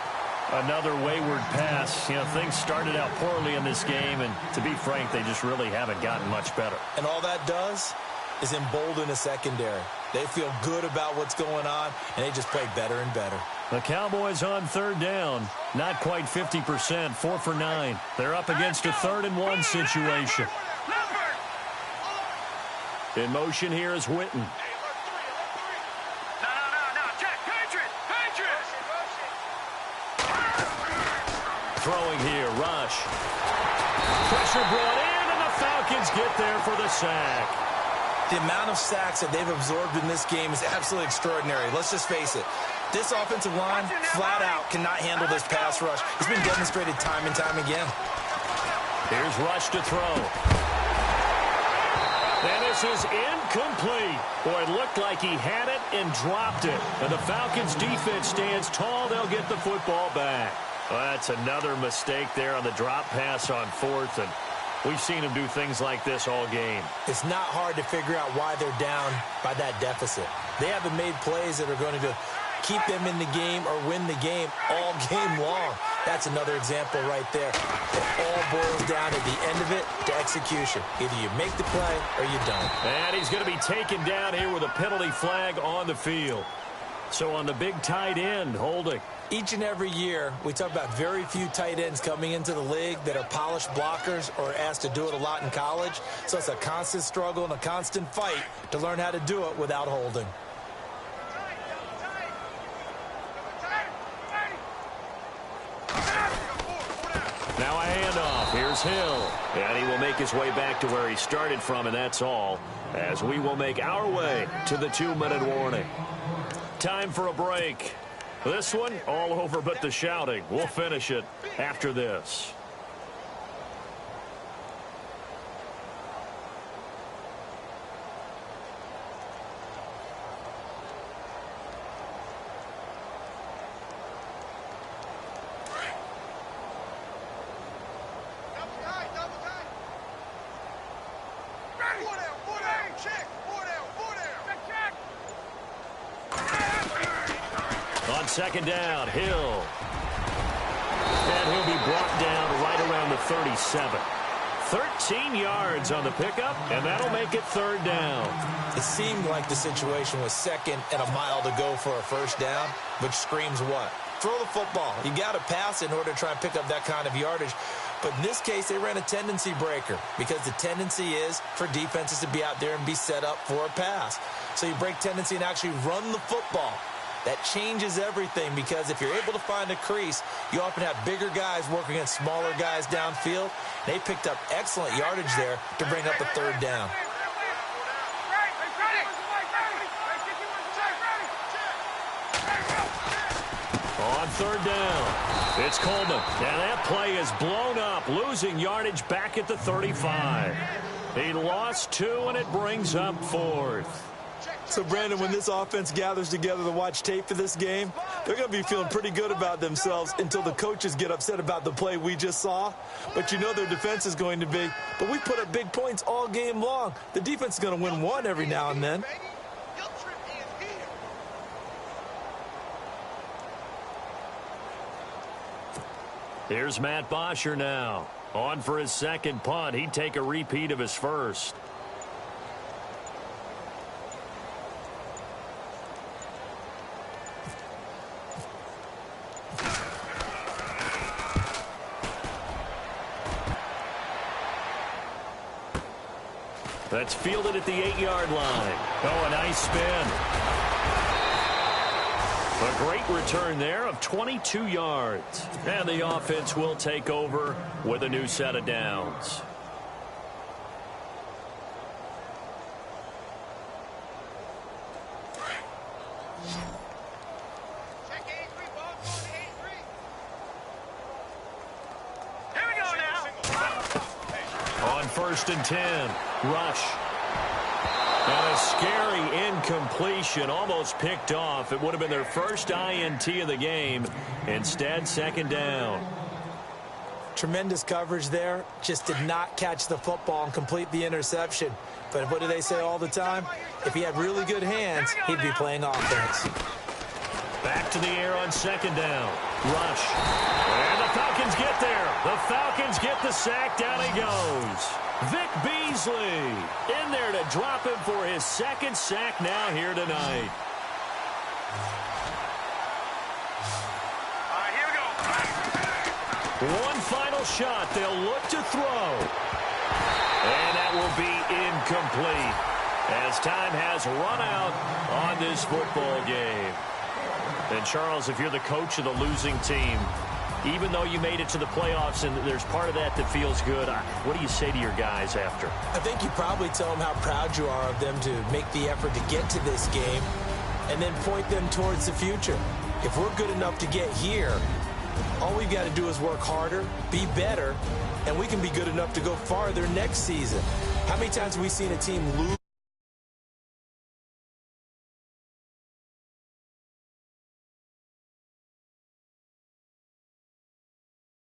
Another wayward pass. You know, things started out poorly in this game, and to be frank, they just really haven't gotten much better. And all that does is embolden a secondary. They feel good about what's going on, and they just play better and better. The Cowboys on third down. Not quite 50%, 4 for 9. They're up against a 3rd and 1 situation. In motion here is Witten. No. Check. Patriot. Throwing here, Rush. Pressure brought in, and the Falcons get there for the sack. The amount of sacks that they've absorbed in this game is absolutely extraordinary. Let's just face it. This offensive line, flat out, cannot handle this pass rush. It's been demonstrated time and time again. Here's Rush to throw. And this is incomplete. Boy, it looked like he had it and dropped it. And the Falcons' defense stands tall. They'll get the football back. Well, that's another mistake there on the drop pass on 4th. And we've seen him do things like this all game. It's not hard to figure out why they're down by that deficit. They haven't made plays that are going to keep them in the game or win the game all game long. That's another example right there. It all boils down at the end of it to execution. Either you make the play or you don't. And he's going to be taken down here with a penalty flag on the field. So on the big tight end, holding. Each and every year, we talk about very few tight ends coming into the league that are polished blockers or asked to do it a lot in college. So it's a constant struggle and a constant fight to learn how to do it without holding. Now a handoff. Here's Hill. And he will make his way back to where he started from, and that's all, as we will make our way to the 2-minute warning. Time for a break. This one, all over but the shouting. We'll finish it after this. On second down, Hill. And he'll be brought down right around the 37. 13 yards on the pickup, and that'll make it third down. It seemed like the situation was second and a mile to go for a first down, which screams what? Throw the football. You got to pass in order to try and pick up that kind of yardage. But in this case, they ran a tendency breaker because the tendency is for defenses to be out there and be set up for a pass. So you break tendency and actually run the football. That changes everything because if you're able to find a crease, you often have bigger guys working against smaller guys downfield. They picked up excellent yardage there to bring up a third down. On third down, it's Coleman. And that play is blown up, losing yardage back at the 35. He lost 2, and it brings up 4th. So, Brandon, when this offense gathers together to watch tape for this game, they're going to be feeling pretty good about themselves until the coaches get upset about the play we just saw. But you know their defense is going to be. But we put up big points all game long. The defense is going to win one every now and then. Here's Matt Bosher now. On for his second punt. He'd take a repeat of his first. That's fielded at the 8-yard line. Oh, a nice spin. A great return there of 22 yards. And the offense will take over with a new set of downs. Here we go now. On 1st and 10, Rush. And a scary incompletion, almost picked off. It would have been their first INT of the game. Instead, second down. Tremendous coverage there. Just did not catch the football and complete the interception. But what do they say all the time? If he had really good hands, he'd be playing offense. Back to the air on second down. Rush. And the Falcons get there. The Falcons get the sack. Down he goes. Vic Beasley in there to drop him for his second sack now here tonight. All right, here we go. One final shot. They'll look to throw. And that will be incomplete as time has run out on this football game. And, Charles, if you're the coach of the losing team, even though you made it to the playoffs and there's part of that that feels good, what do you say to your guys after? I think you probably tell them how proud you are of them to make the effort to get to this game and then point them towards the future. If we're good enough to get here, all we've got to do is work harder, be better, and we can be good enough to go farther next season. How many times have we seen a team lose?